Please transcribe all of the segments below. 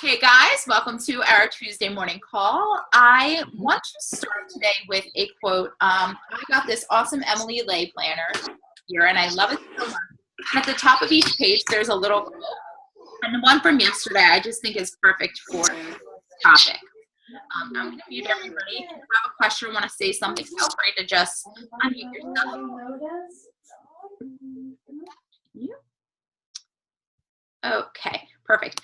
Hey guys, welcome to our Tuesday morning call. I want to start today with a quote. I got this awesome Emily Lay planner here, and I love it so much. And at the top of each page, there's a little quote. And the one from yesterday, I just think is perfect for this topic. I'm going to mute everybody. If you have a question or want to say something, feel free to just unmute yourself. Okay, perfect.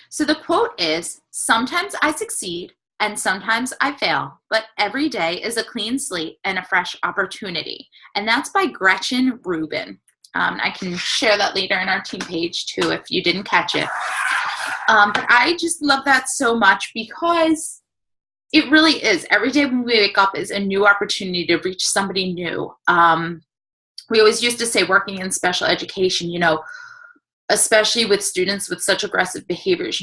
So the quote is, "Sometimes I succeed and sometimes I fail, but every day is a clean slate and a fresh opportunity." And that's by Gretchen Rubin. I can share that later in our team page too if you didn't catch it. But I just love that so much because it really is. Every day when we wake up is a new opportunity to reach somebody new. We always used to say, working in special education, especially with students with such aggressive behaviors,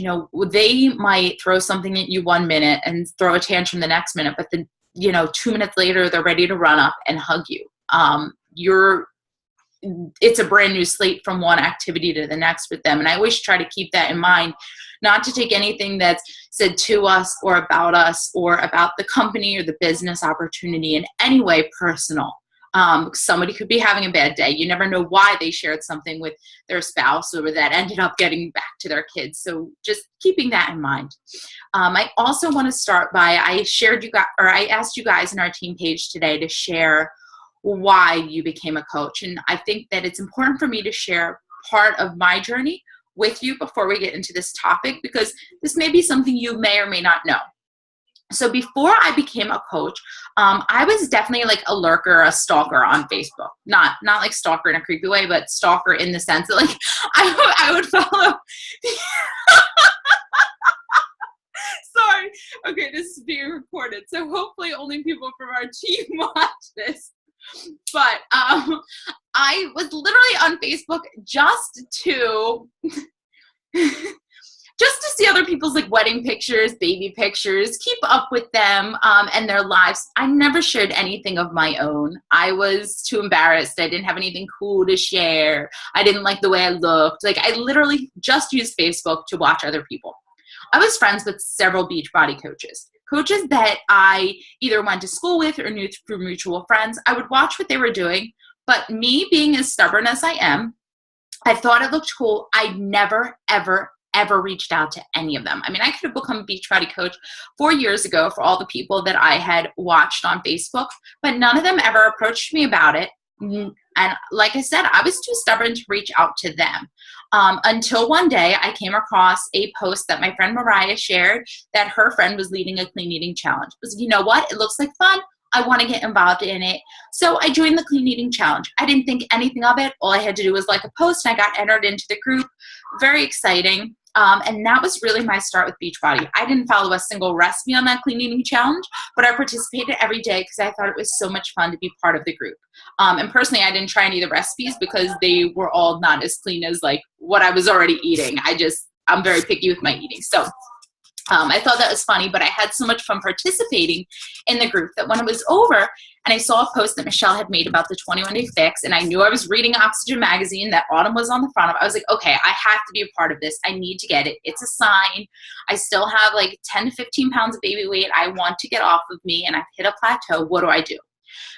they might throw something at you 1 minute and throw a tantrum the next minute, but then, 2 minutes later, they're ready to run up and hug you. It's a brand new slate from one activity to the next with them. And I always try to keep that in mind, not to take anything that's said to us or about the company or the business opportunity in any way personal. Somebody could be having a bad day. You never know why they shared something with their spouse or that ended up getting back to their kids. So just keeping that in mind. I also want to start by, I asked you guys in our team page today to share why you became a coach. And I think that it's important for me to share part of my journey with you before we get into this topic, because this may be something you may or may not know. So before I became a coach, I was definitely like a lurker, a stalker on Facebook. Not like stalker in a creepy way, but stalker in the sense that like I would follow. Sorry. Okay, this is being recorded, so hopefully only people from our team watch this. But I was literally on Facebook just to see other people's like wedding pictures, baby pictures, keep up with them and their lives. I never shared anything of my own. I was too embarrassed. I didn't have anything cool to share. I didn't like the way I looked. Like, I literally just used Facebook to watch other people. I was friends with several Beachbody coaches that I either went to school with or knew through mutual friends. I would watch what they were doing, but me being as stubborn as I am, I thought it looked cool. I never, ever reached out to any of them. I mean, I could have become a Beachbody coach 4 years ago for all the people that I had watched on Facebook, but none of them ever approached me about it. And like I said, I was too stubborn to reach out to them until one day I came across a post that my friend Mariah shared that her friend was leading a clean eating challenge. It was, you know what? It looks like fun. I want to get involved in it. So I joined the clean eating challenge. I didn't think anything of it. All I had to do was like a post and I got entered into the group. Very exciting. And that was really my start with Beachbody. I didn't follow a single recipe on that clean eating challenge, but I participated every day because I thought it was so much fun to be part of the group. And personally, I didn't try any of the recipes because they were all not as clean as like what I was already eating. I'm very picky with my eating. So I thought that was funny, but I had so much fun participating in the group that when it was over and I saw a post that Michelle had made about the 21-day fix, and I knew I was reading Oxygen magazine that Autumn was on the front of, I was like, okay, I have to be a part of this. I need to get it. It's a sign. I still have like 10 to 15 pounds of baby weight I want to get off of me, and I've hit a plateau. What do I do?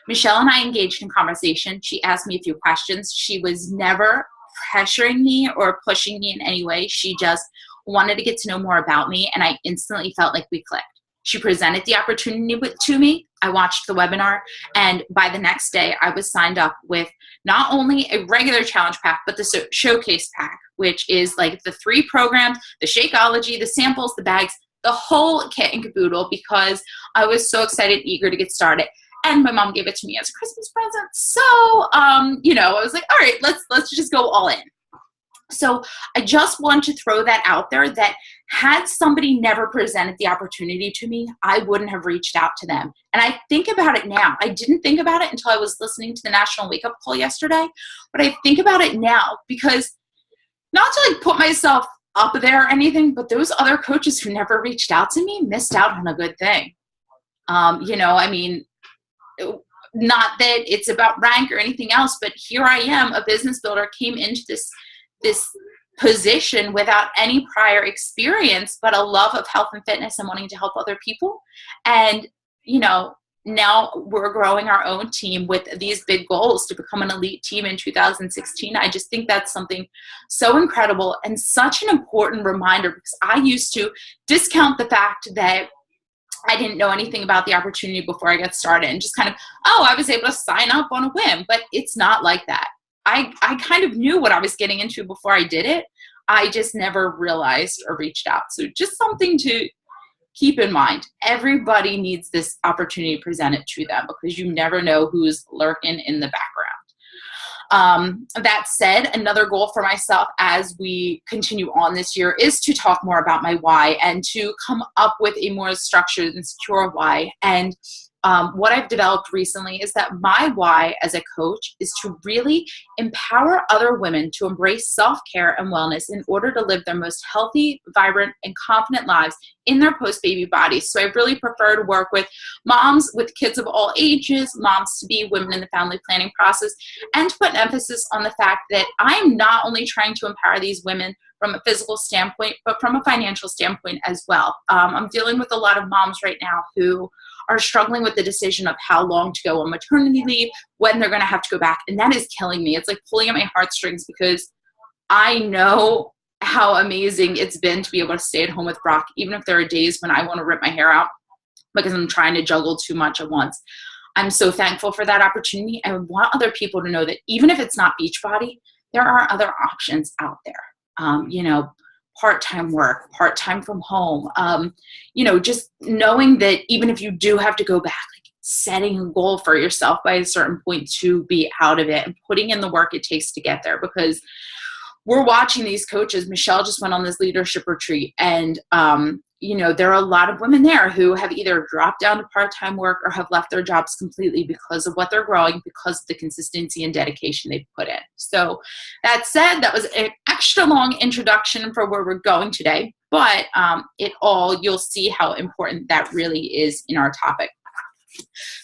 Michelle and I engaged in conversation. She asked me a few questions. She was never pressuring me or pushing me in any way. She just wanted to get to know more about me, and I instantly felt like we clicked. She presented the opportunity to me. I watched the webinar, and by the next day, I was signed up with not only a regular challenge pack, but the showcase pack, which is like the 3 programs, the Shakeology, the samples, the bags, the whole kit and caboodle, because I was so excited, eager to get started. And my mom gave it to me as a Christmas present. So, I was like, all right, let's just go all in. So I just want to throw that out there, that had somebody never presented the opportunity to me, I wouldn't have reached out to them. And I think about it now. I didn't think about it until I was listening to the National Wake Up Call yesterday, but I think about it now because, not to like put myself up there or anything, but those other coaches who never reached out to me missed out on a good thing. Not that it's about rank or anything else, but here I am, a business builder, came into this position without any prior experience, but a love of health and fitness and wanting to help other people. And, now we're growing our own team with these big goals to become an elite team in 2016. I just think that's something so incredible and such an important reminder, because I used to discount the fact that I didn't know anything about the opportunity before I got started and just kind of, I was able to sign up on a whim, but it's not like that. I kind of knew what I was getting into before I did it. I just never realized or reached out. So just something to keep in mind. Everybody needs this opportunity presented to them, because you never know who's lurking in the background. That said, another goal for myself as we continue on this year is to talk more about my why and to come up with a more structured and secure why. And what I've developed recently is that my why as a coach is to really empower other women to embrace self-care and wellness in order to live their most healthy, vibrant, and confident lives in their post-baby bodies. So I really prefer to work with moms with kids of all ages, moms-to-be, women in the family planning process, and to put an emphasis on the fact that I'm not only trying to empower these women from a physical standpoint, but from a financial standpoint as well. I'm dealing with a lot of moms right now who are struggling with the decision of how long to go on maternity leave, when they're going to have to go back. And that is killing me. It's like pulling at my heartstrings, because I know how amazing it's been to be able to stay at home with Brock, even if there are days when I want to rip my hair out because I'm trying to juggle too much at once. I'm so thankful for that opportunity. I want other people to know that even if it's not Beachbody, there are other options out there. Part-time work, part-time from home, just knowing that even if you do have to go back, like setting a goal for yourself by a certain point to be out of it and putting in the work it takes to get there. Because we're watching these coaches. Michelle just went on this leadership retreat, and there are a lot of women there who have either dropped down to part-time work or have left their jobs completely because of what they're growing, because of the consistency and dedication they've put in. So that said, that was an extra long introduction for where we're going today, but you'll see how important that really is in our topic.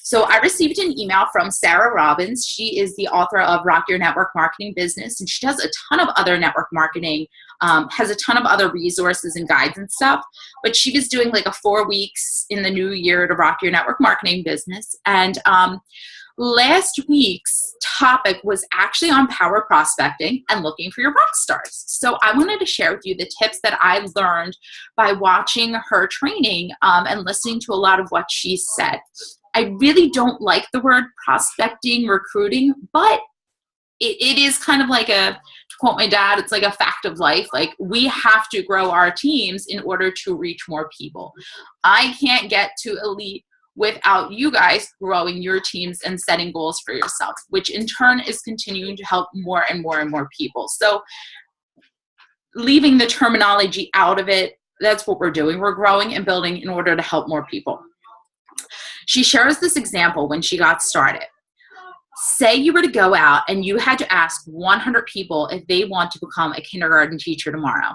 So I received an email from Sarah Robbins. She is the author of Rock Your Network Marketing Business, and she does a ton of other network marketing, has a ton of other resources and guides and stuff. But she was doing like a 4 weeks in the new year to rock your network marketing business. And last week's topic was actually on power prospecting and looking for your rock stars. So I wanted to share with you the tips that I learned by watching her training and listening to a lot of what she said. I really don't like the word prospecting, recruiting, but it is kind of like to quote my dad, it's like a fact of life. Like, we have to grow our teams in order to reach more people. I can't get to elite without you guys growing your teams and setting goals for yourself, which in turn is continuing to help more and more and more people. So leaving the terminology out of it, that's what we're doing. We're growing and building in order to help more people. She shares this example when she got started. Say you were to go out and you had to ask 100 people if they want to become a kindergarten teacher tomorrow.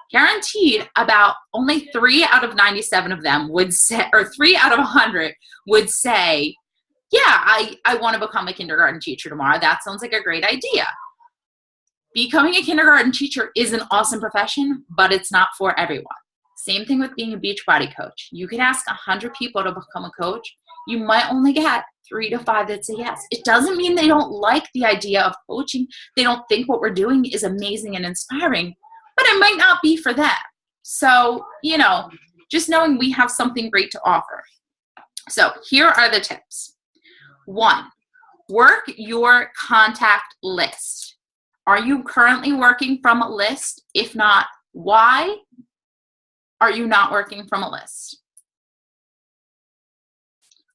Guaranteed about only 3 out of 97 of them would say, or 3 out of 100 would say, yeah, I want to become a kindergarten teacher tomorrow. That sounds like a great idea. Becoming a kindergarten teacher is an awesome profession, but it's not for everyone. Same thing with being a Beachbody coach. You can ask 100 people to become a coach. You might only get 3 to 5 that say yes. It doesn't mean they don't like the idea of coaching. They don't think what we're doing is amazing and inspiring, but it might not be for them. So, just knowing we have something great to offer. So here are the tips. 1, work your contact list. Are you currently working from a list? If not, why are you not working from a list?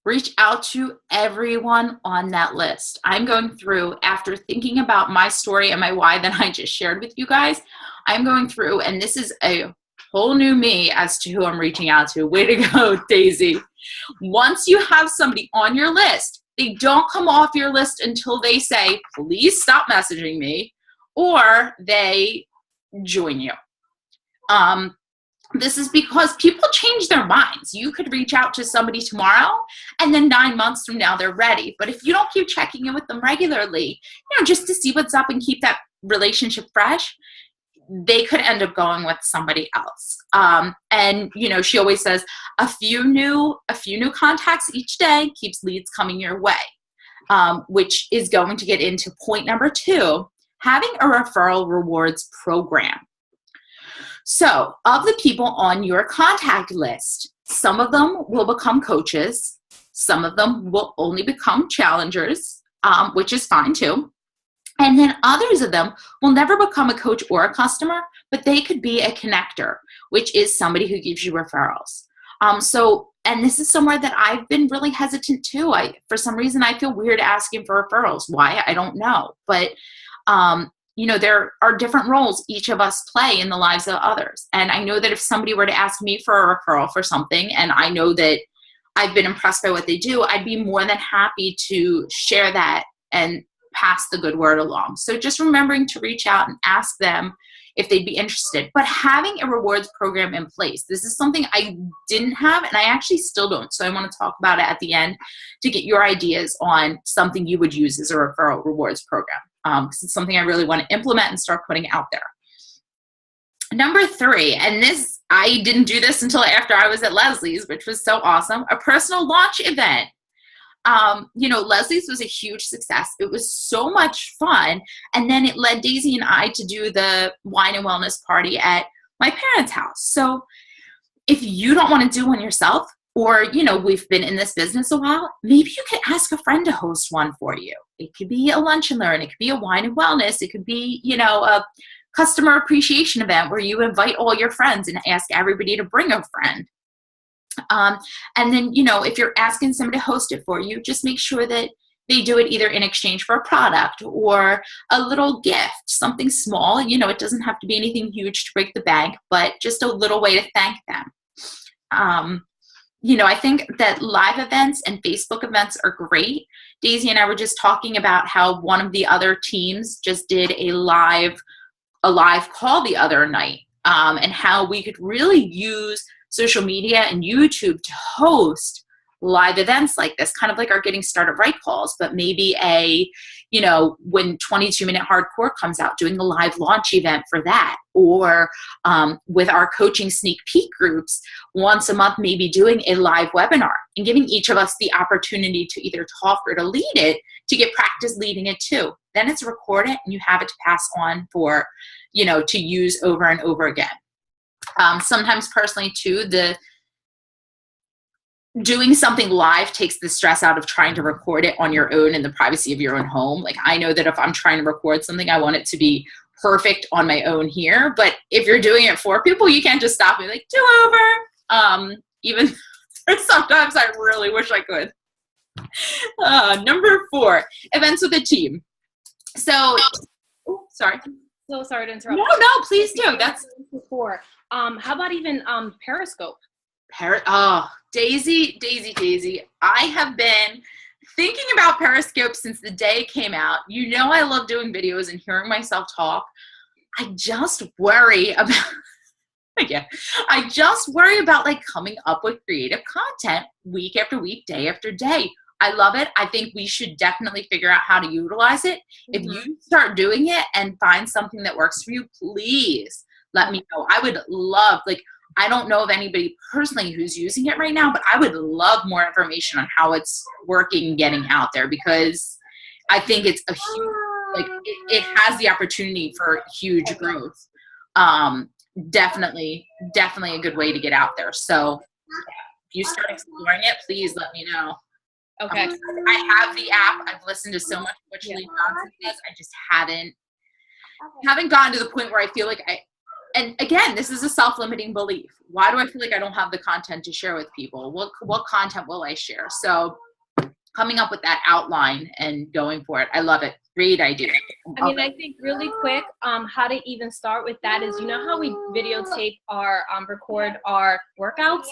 Reach out to everyone on that list. I'm going through, after thinking about my story and my why that I just shared with you guys, I'm going through, and this is a whole new me as to who I'm reaching out to. Way to go, Daisy. Once you have somebody on your list, they don't come off your list until they say, please stop messaging me, or they join you. This is because people change their minds. You could reach out to somebody tomorrow, and then 9 months from now, they're ready. But if you don't keep checking in with them regularly, just to see what's up and keep that relationship fresh, they could end up going with somebody else. And, you know, she always says a few new contacts each day keeps leads coming your way, which is going to get into point number 2, having a referral rewards program. So of the people on your contact list, some of them will become coaches. Some of them will only become challengers, which is fine too. And then others of them will never become a coach or a customer, but they could be a connector, which is somebody who gives you referrals. And this is somewhere that I've been really hesitant too. For some reason, I feel weird asking for referrals. Why? I don't know. But, you know, there are different roles each of us play in the lives of others. And I know that if somebody were to ask me for a referral for something, and I know that I've been impressed by what they do, I'd be more than happy to share that and pass the good word along. So just remembering to reach out and ask them if they'd be interested. But having a rewards program in place, this is something I didn't have, and I actually still don't. So I want to talk about it at the end to get your ideas on something you would use as a referral rewards program, because it's something I really want to implement and start putting out there. Number 3, and this, I didn't do this until after I was at Leslie's, which was so awesome, a personal launch event. You know, Leslie's was a huge success. It was so much fun. And then it led Daisy and I to do the wine and wellness party at my parents' house. So if you don't want to do one yourself, or, you know, we've been in this business a while, maybe you could ask a friend to host one for you. It could be a lunch and learn. It could be a wine and wellness. It could be, you know, a customer appreciation event where you invite all your friends and ask everybody to bring a friend. And then, you know, if you're asking somebody to host it for you, just make sure that they do it either in exchange for a product or a little gift, something small. You know, it doesn't have to be anything huge to break the bank, but just a little way to thank them. You know, I think that live events and Facebook events are great. Daisy and I were just talking about how one of the other teams just did a live call the other night, and how we could really use social media and YouTube to host live events like this, kind of like our Getting Started Right calls, but maybe you know, when 22-Minute Hardcore comes out, doing a live launch event for that, or with our coaching sneak peek groups, once a month, maybe doing a live webinar and giving each of us the opportunity to either talk or to lead it, to get practice leading it too. Then it's recorded and you have it to pass on for, you know, to use over and over again. Sometimes personally too, doing something live takes the stress out of trying to record it on your own in the privacy of your own home. Like, I know that if I'm trying to record something, I want it to be perfect on my own here. But if you're doing it for people, you can't just stop me like, do over. Even sometimes I really wish I could. Number 4, events with a team. So, sorry. So sorry to interrupt. No, please do. That's before. How about even Periscope? Daisy. I have been thinking about Periscope since the day it came out. You know, I love doing videos and hearing myself talk. I just worry about, like coming up with creative content week after week, day after day. I love it. I think we should definitely figure out how to utilize it. If you start doing it and find something that works for you, please let me know. I would love, like, I don't know of anybody personally who's using it right now, but I would love more information on how it's working and getting out there, because I think it's a huge, like, it has the opportunity for huge growth. Definitely a good way to get out there. So if you start exploring it, please let me know. Okay. I have the app. I've listened to so much of what Julie Johnson does. I just haven't gotten to the point where I feel like and again, this is a self-limiting belief. Why do I feel like I don't have the content to share with people? What content will I share? So coming up with that outline and going for it. I love it. Great idea. I mean, I think really quick, how to even start with that is, you know how we videotape our, record our workouts?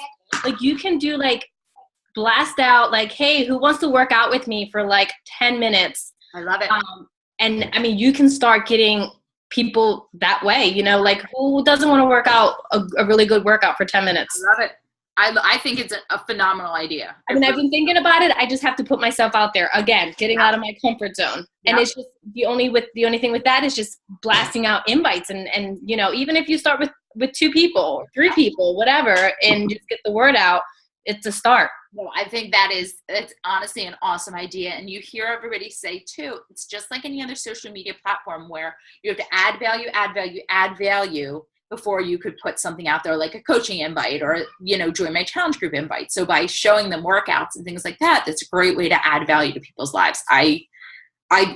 Like, you can do like, blast out like, hey, who wants to work out with me for like 10 minutes? I love it. And I mean, you can start getting people that way, you know, like, who doesn't want to work out a really good workout for 10 minutes? I love it. I think it's a phenomenal idea. I mean, I've been thinking about it. I just have to put myself out there again, getting out of my comfort zone. And it's just the only thing with that is just blasting out invites and you know, even if you start with 2 people or 3 people, whatever, and just get the word out, it's a start. Well, I think it's honestly an awesome idea. And you hear everybody say too, it's just like any other social media platform where you have to add value before you could put something out there like a coaching invite or, you know, join my challenge group invite. So by showing them workouts and things like that, that's a great way to add value to people's lives. I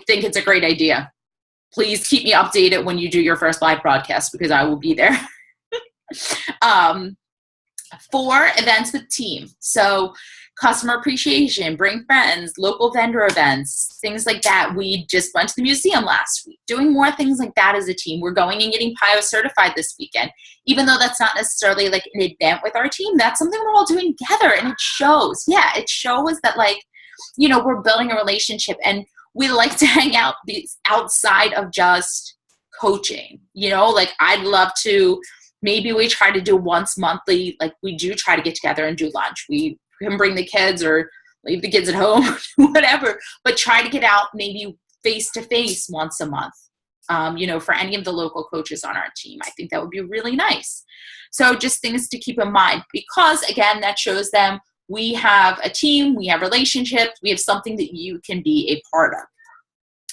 think it's a great idea. Please keep me updated when you do your first live broadcast because I will be there. 4, events with team. So customer appreciation, bring friends, local vendor events, things like that. We just went to the museum last week, doing more things like that as a team. We're going and getting PIO certified this weekend. Even though that's not necessarily like an event with our team, that's something we're all doing together. And it shows. Yeah, it shows that, like, you know, we're building a relationship and we like to hang out outside of just coaching. You know, like I'd love to, maybe we try to do once monthly, like we do try to get together and do lunch. We can bring the kids or leave the kids at home, whatever, but try to get out maybe face-to-face once a month, you know, for any of the local coaches on our team. I think that would be really nice. So just things to keep in mind because, again, that shows them we have a team, we have relationships, we have something that you can be a part of.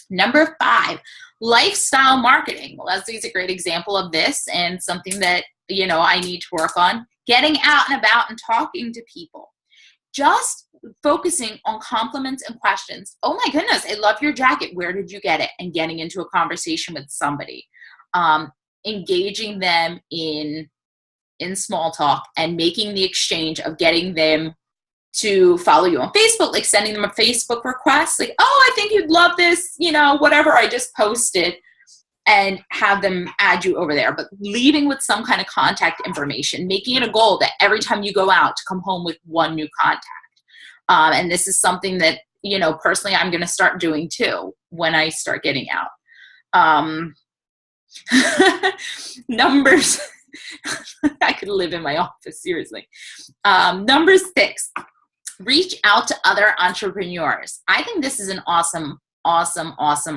Number 5, lifestyle marketing. Well, Leslie's a great example of this and something that, you know, I need to work on. Getting out and about and talking to people. Just focusing on compliments and questions. Oh my goodness, I love your jacket. Where did you get it? And getting into a conversation with somebody. Engaging them in small talk and making the exchange of getting them to follow you on Facebook, like sending them a Facebook request, like, oh, I think you'd love this, you know, whatever I just posted, and have them add you over there. But leaving with some kind of contact information, making it a goal that every time you go out to come home with one new contact. And this is something that, you know, personally, I'm going to start doing too when I start getting out. Numbers. I could live in my office, seriously. Number 6. Reach out to other entrepreneurs. I think this is an awesome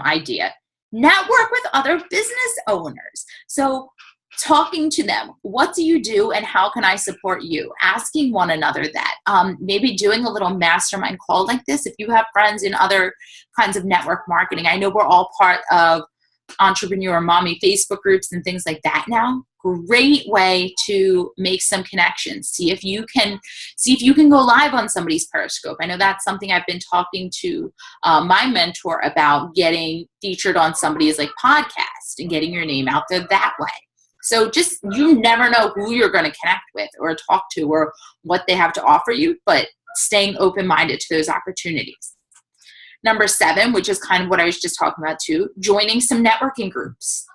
idea. Network with other business owners. So talking to them, what do you do and how can I support you? Asking one another that. Maybe doing a little mastermind call like this. If you have friends in other kinds of network marketing, I know we're all part of Entrepreneur Mommy Facebook groups and things like that now. Great way to make some connections. See if you can go live on somebody's Periscope. I know that's something I've been talking to my mentor about, getting featured on somebody's like podcast and getting your name out there that way. So just, you never know who you're going to connect with or talk to or what they have to offer you, but staying open-minded to those opportunities. Number 7, which is kind of what I was just talking about too, joining some networking groups,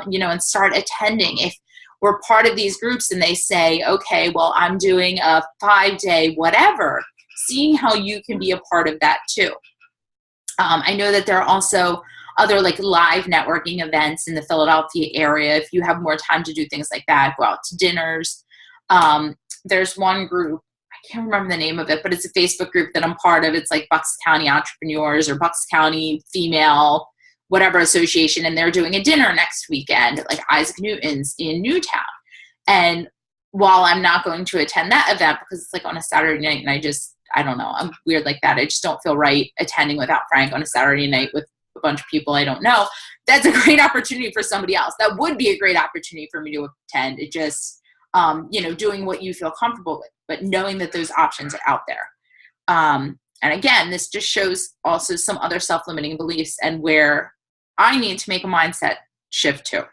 you know, and start attending. If we're part of these groups and they say, okay, well, I'm doing a 5-day whatever, seeing how you can be a part of that too. I know that there are also other like live networking events in the Philadelphia area. If you have more time to do things like that, go out to dinners. There's one group, I can't remember the name of it, but it's a Facebook group that I'm part of. It's like Bucks County Entrepreneurs or Bucks County Female, whatever association. And they're doing a dinner next weekend at like Isaac Newton's in Newtown. And while I'm not going to attend that event because it's like on a Saturday night and I don't know, I'm weird like that. I just don't feel right attending without Frank on a Saturday night with a bunch of people I don't know. That's a great opportunity for somebody else. That would be a great opportunity for me to attend. It just, you know, doing what you feel comfortable with, but knowing that those options are out there. And again, this just shows also some other self-limiting beliefs and where I need to make a mindset shift too.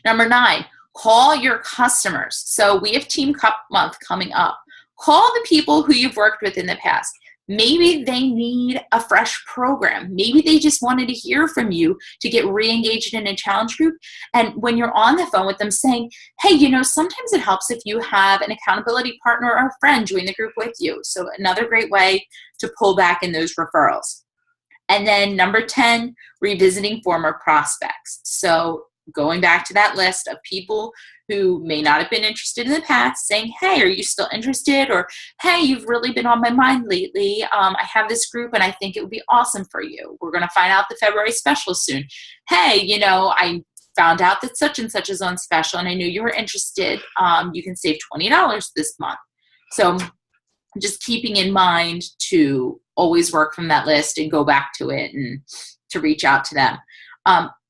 Number 9, call your customers. So we have Team Cup Month coming up. Call the people who you've worked with in the past. Maybe they need a fresh program. Maybe they just wanted to hear from you to get re-engaged in a challenge group. And when you're on the phone with them saying, hey, you know, sometimes it helps if you have an accountability partner or a friend join the group with you. So another great way to pull back in those referrals. And then number 10, revisiting former prospects. So going back to that list of people who may not have been interested in the past saying, hey, are you still interested? Or, hey, you've really been on my mind lately. I have this group and I think it would be awesome for you. We're going to find out the February special soon. Hey, I found out that such and such is on special and I knew you were interested. You can save $20 this month. So just keeping in mind to always work from that list and go back to it and to reach out to them.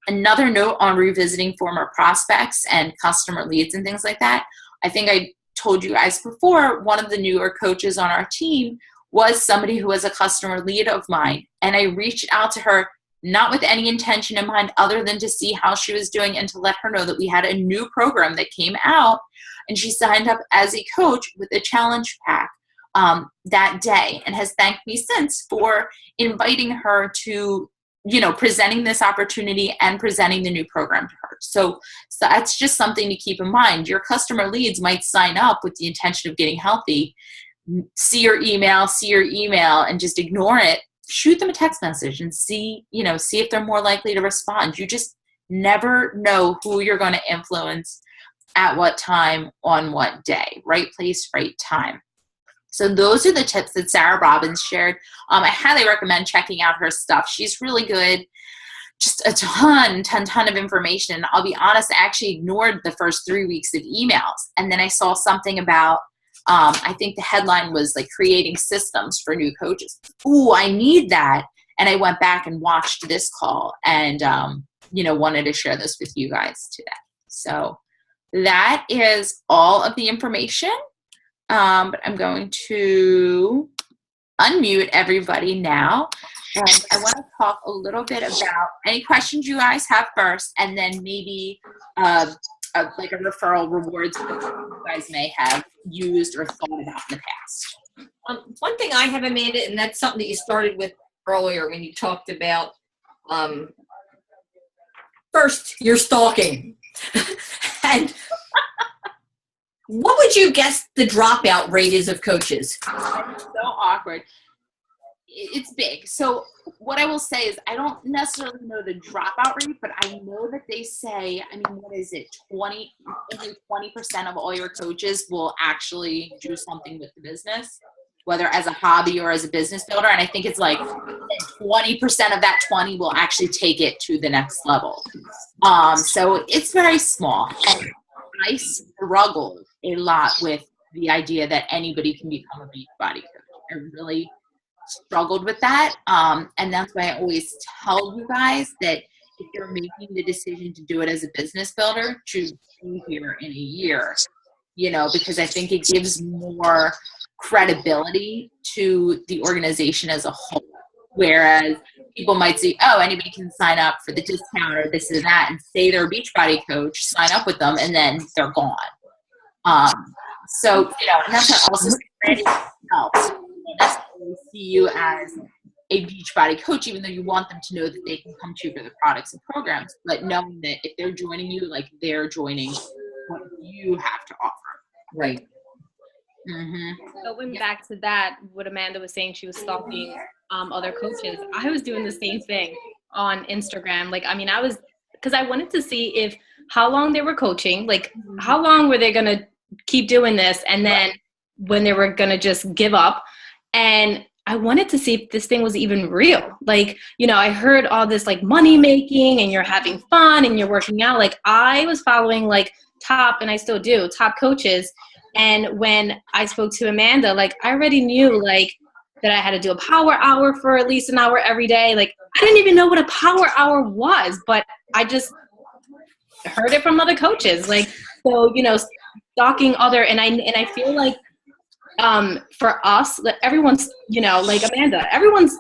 Another note on revisiting former prospects and customer leads and things like that. I think I told you guys before, one of the newer coaches on our team was somebody who was a customer lead of mine. And I reached out to her, not with any intention in mind other than to see how she was doing and to let her know that we had a new program that came out. And she signed up as a coach with a challenge pack that day and has thanked me since for inviting her to presenting this opportunity and presenting the new program to her. So that's just something to keep in mind. Your customer leads might sign up with the intention of getting healthy, see your email, and just ignore it. Shoot them a text message and see if they're more likely to respond. You just never know who you're going to influence at what time, on what day. Right place, right time. So those are the tips that Sarah Robbins shared. I highly recommend checking out her stuff. She's really good. Just a ton of information. I'll be honest, I actually ignored the first 3 weeks of emails. And then I saw something about, I think the headline was like creating systems for new coaches. Ooh, I need that. And I went back and watched this call and, wanted to share this with you guys today. So that is all of the information. But I'm going to unmute everybody now. And I want to talk a little bit about any questions you guys have first, and then maybe like a referral rewards you guys may have used or thought about in the past. One thing I have, Amanda, and that's something that you started with earlier when you talked about first, you're stalking. And what would you guess the dropout rate is of coaches? It's so awkward. It's big. So what I will say is I don't necessarily know the dropout rate, but I know that they say, what is it? Only 20% of all your coaches will actually do something with the business, whether as a hobby or as a business builder. And I think it's like 20% of that 20 will actually take it to the next level. So it's very small. And I struggled a lot with the idea that anybody can become a Beachbody coach. I really struggled with that. And that's why I always tell you guys that if you're making the decision to do it as a business builder, to be here in a year, because I think it gives more credibility to the organization as a whole. Whereas people might say, oh, anybody can sign up for the discount or this or that and say they're a Beachbody coach, sign up with them, and then they're gone. So, and that's what also helps. Necessarily see you as a Beachbody coach, even though you want them to know that they can come to you for the products and programs, but knowing that if they're joining you, like they're joining what you have to offer. Right. Mm-hmm. Going back to that, what Amanda was saying, she was stalking other coaches. I was doing the same thing on Instagram. Because I wanted to see how long they were coaching, like how long were they going to keep doing this, and then when they were going to just give up. And I wanted to see if this thing was even real. I heard all this money making and you're having fun and you're working out. I was following top, and I still do, top coaches. And when I spoke to Amanda, I already knew that I had to do a power hour for at least an hour every day. I didn't even know what a power hour was, but I just heard it from other coaches. Stalking other, and I feel for us, everyone's, Amanda, everyone's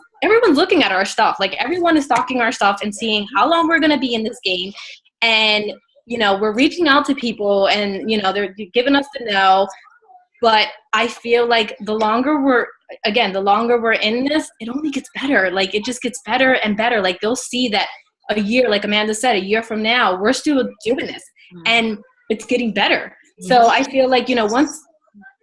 looking at our stuff. Everyone is stalking our stuff and seeing how long we're going to be in this game. And, we're reaching out to people and, they're giving us the no. But I feel the longer we're in this, it only gets better. It just gets better and better. They'll see that a year, like Amanda said, a year from now, we're still doing this and it's getting better. So I feel once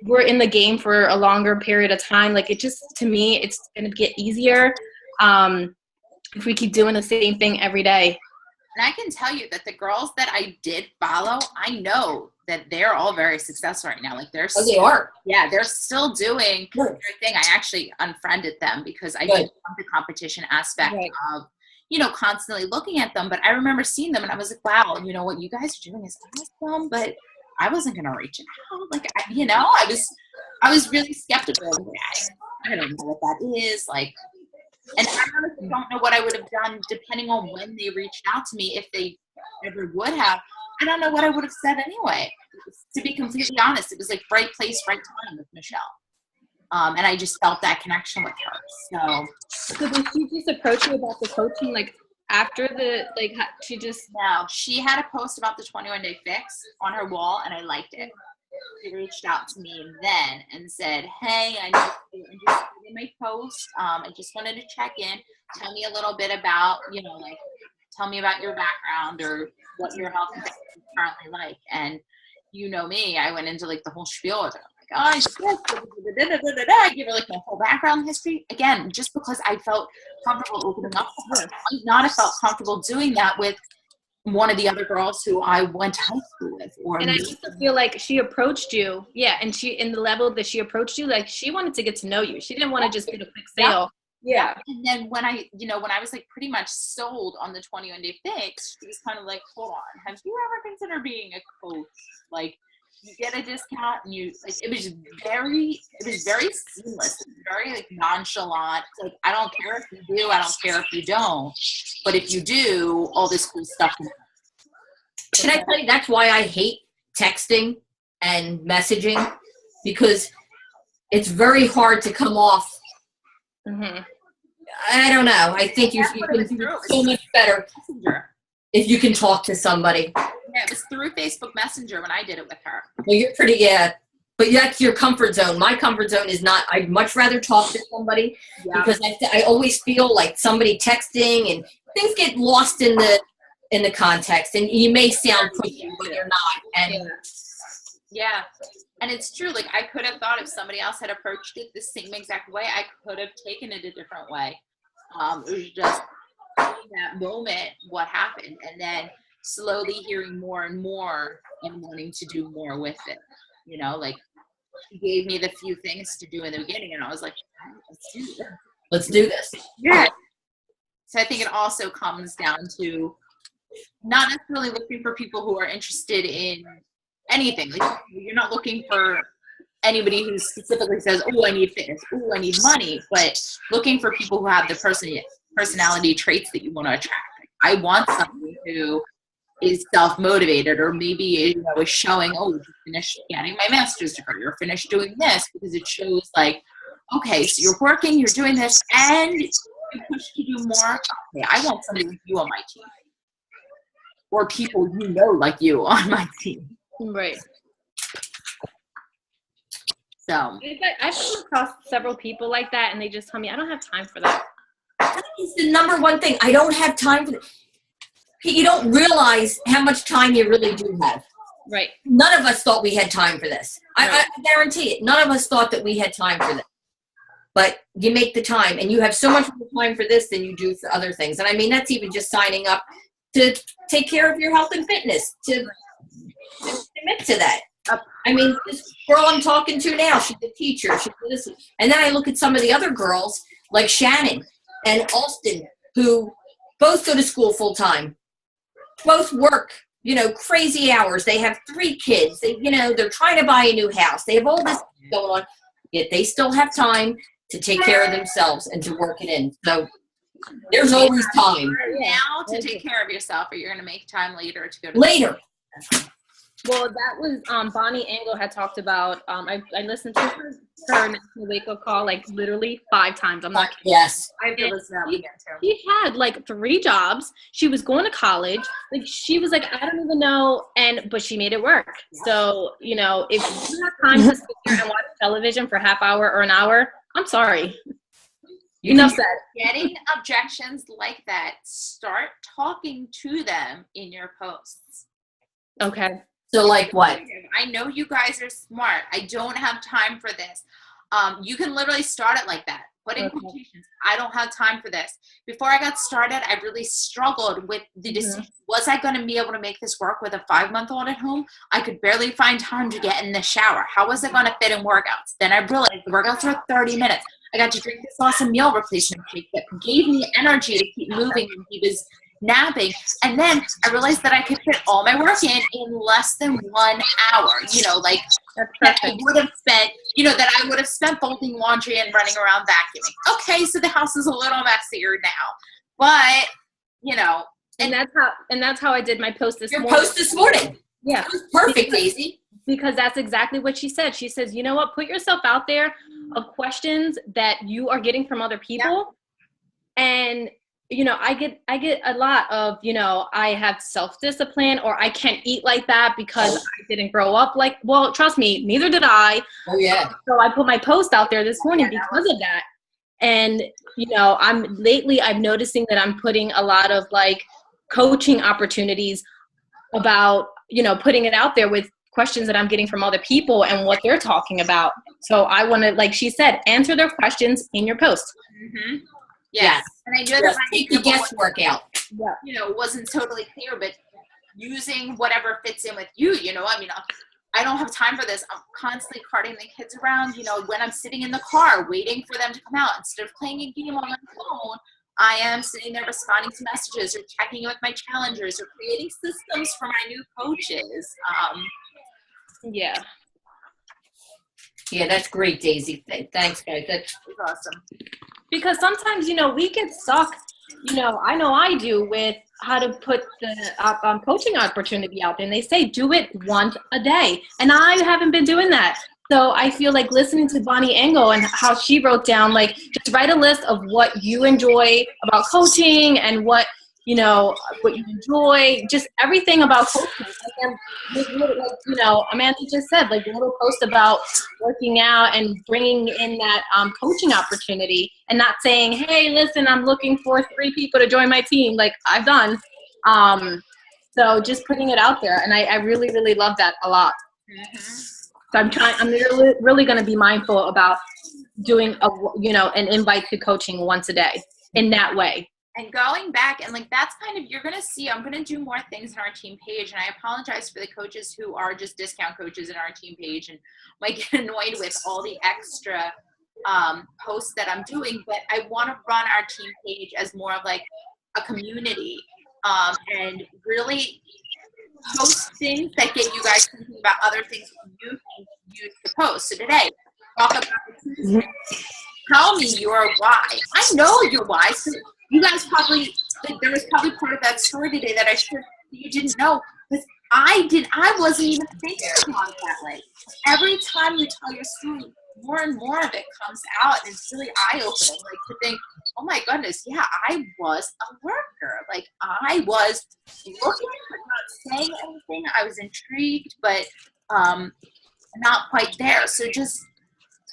we're in the game for a longer period of time, it just, to me, it's going to get easier if we keep doing the same thing every day. And I can tell you that the girls that I did follow, I know that they're all very successful right now. Like they're They are. Yeah, they're still doing Good. their thing. I actually unfriended them because I Good. didn't want the competition aspect Right. of, you know, constantly looking at them. But I remember seeing them and I was like, wow, you know, what you guys are doing is awesome, but I wasn't going to reach out. Like, you know, I was really skeptical. I don't know what that is. Like, and I honestly don't know what I would have done depending on when they reached out to me, if they ever would have. I don't know what I would have said anyway. To be completely honest, it was like right place, right time with Michelle. And I just felt that connection with her. So did she just approach you about the coaching, like after the, like she just? No, she had a post about the 21-day fix on her wall, and I liked it. She reached out to me then and said, hey, I know you're interested in my post. I just wanted to check in. Tell me a little bit about, you know, like, tell me about your background or what your health is currently like. And you know me, I went into like the whole spiel with her. Like, oh, I just I give her like my whole background history. Again, just because I felt comfortable opening up to her. I might not have felt comfortable doing that with one of the other girls who I went to high school with. And I also feel like she approached you, and she, in the level that she approached you, like she wanted to get to know you. She didn't want to just get a quick sale. Yeah. And then when I was like pretty much sold on the 21-day fix, she was kind of like, hold on, have you ever considered being a coach? Like, you get a discount, and you like, it was very seamless, very like nonchalant. It's like, I don't care if you do, I don't care if you don't, but if you do, all this cool stuff. Can I tell you, that's why I hate texting and messaging, because it's very hard to come off. Mm-hmm. I don't know. I think you can do so much better if you can talk to somebody. Yeah, it was through Facebook Messenger when I did it with her. Well, you're pretty, but that's your comfort zone. My comfort zone is not. I'd much rather talk to somebody because I always feel like somebody texting and things get lost in the context, and you may sound pushy, but you're not. And yeah, and it's true. Like, I could have thought if somebody else had approached it the same exact way, I could have taken it a different way. It was just that moment what happened, and then slowly hearing more and more and wanting to do more with it. You know, like, he gave me the few things to do in the beginning, and I was like, let's do this. Yeah. So I think it also comes down to not necessarily looking for people who are interested in anything. Like, you're not looking for anybody who specifically says, oh, I need fitness, oh, I need money, but looking for people who have the personality traits that you want to attract. Like, I want somebody who is self-motivated, or maybe, you know, is showing, oh, you finished getting my master's degree, or finished doing this, because it shows like, okay, so you're working, you're doing this, and you push to do more. Okay, I want somebody like you on my team, or people you know like you on my team. Right. So I've come across several people like that, and they just tell me, I don't have time for that. That is the number one thing. I don't have time for that. You don't realize how much time you really do have. Right. None of us thought we had time for this. Right. I guarantee it. None of us thought that we had time for this. But you make the time, and you have so much more time for this than you do for other things. And I mean, that's even just signing up to take care of your health and fitness, to commit to that. I mean, this girl I'm talking to now, she's a teacher. She's this. And then I look at some of the other girls, like Shannon and Austin, who both go to school full time. Both work, you know, crazy hours. They have 3 kids. They, you know, they're trying to buy a new house. They have all this going on, yet they still have time to take care of themselves and to work it in. So there's always time. Now to take care of yourself, or you're going to make time later to go to Later. Well, that was Bonnie Engel had talked about. I listened to her National Wake Up Call like literally 5 times. I'm not kidding. Yes. I have to listen to that again too. She had like 3 jobs. She was going to college. Like, she was like, I don't even know, but she made it work. Yeah. So, you know, if you have time to sit there and watch television for a half hour or an hour, I'm sorry. Enough said. Getting objections like that, start talking to them in your posts. Okay. So like what? I know you guys are smart. I don't have time for this. You can literally start it like that. Put in Okay. quotations. I don't have time for this. Before I got started, I really struggled with the decision. Was I going to be able to make this work with a 5-month-old at home? I could barely find time to get in the shower. How was I going to fit in workouts? Then I realized the workouts were 30 minutes. I got to drink this awesome meal replacement shake that gave me energy to keep moving when he was napping. And then I realized that I could fit all my work in less than 1 hour. You know, like That's that I perfect. would have spent, you know, that I would have spent folding laundry and running around vacuuming. Okay, so the house is a little messier now, but you know, And that's how I did my post this Your morning. post this morning. Yeah. It was perfect, Daisy. Because that's exactly what she said. She says, you know what, put yourself out there of questions that you are getting from other people. Yeah. And, you know, I get a lot of, you know, I have self-discipline, or I can't eat like that because I didn't grow up like, well, trust me, neither did I. Oh, yeah. So I put my post out there this morning because of that. And, you know, I'm noticing that I'm putting a lot of like coaching opportunities about, you know, putting it out there with questions that I'm getting from other people and what they're talking about. So I want to, like she said, answer their questions in your post. Mm-hmm. Yes. And I know that Take the guesswork out. Yeah. You know, wasn't totally clear, but using whatever fits in with you, you know, I mean, I don't have time for this. I'm constantly carting the kids around, you know, when I'm sitting in the car waiting for them to come out. Instead of playing a game on my phone, I am sitting there responding to messages or checking in with my challengers or creating systems for my new coaches. Yeah. Yeah, that's great, Daisy. Thanks, guys. That's awesome. Because sometimes, you know, we get stuck, you know I do, with how to put the coaching opportunity out there. And they say, do it once a day. And I haven't been doing that. So I feel like listening to Bonnie Engel and how she wrote down, like, just write a list of what you enjoy about coaching and what you enjoy, just everything about coaching. And then, like, you know, Amanda just said, like, a little post about working out and bringing in that coaching opportunity, and not saying, hey, listen, I'm looking for 3 people to join my team, like I've done. So just putting it out there, and I really, really love that a lot. Mm-hmm. So I'm really going to be mindful about doing an invite to coaching once a day in that way. And going back, and like, that's kind of, you're going to see, I'm going to do more things on our team page. And I apologize for the coaches who are just discount coaches in our team page and might get annoyed with all the extra posts that I'm doing. But I want to run our team page as more of like a community, and really post things that get you guys thinking about other things you can use to post. So today, talk about the Tuesday. Tell me your why. I know your why. So you guys probably, like, there was probably part of that story today that you didn't know, because I wasn't even thinking about it that way. Every time you tell your story, more and more of it comes out, and it's really eye-opening, like, to think, oh my goodness, yeah, I was a worker. Like, I was looking but not saying anything. I was intrigued, but not quite there. So just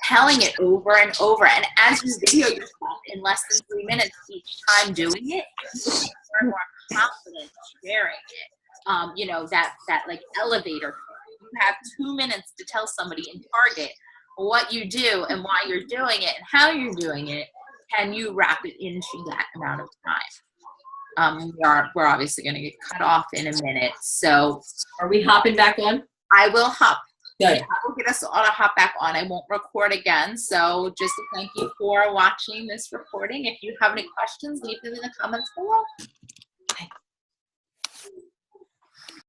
telling it over and over, and as you video yourself in less than 3 minutes each time doing it, you're more and more confident sharing it. You know, that like elevator pitch. You have 2 minutes to tell somebody in Target what you do and why you're doing it and how you're doing it. Can you wrap it into that amount of time? We're obviously going to get cut off in a minute, so are we hopping back on? I will hop. Good. I will get us all to hop back on. I won't record again. So just to thank you for watching this recording. If you have any questions, leave them in the comments below.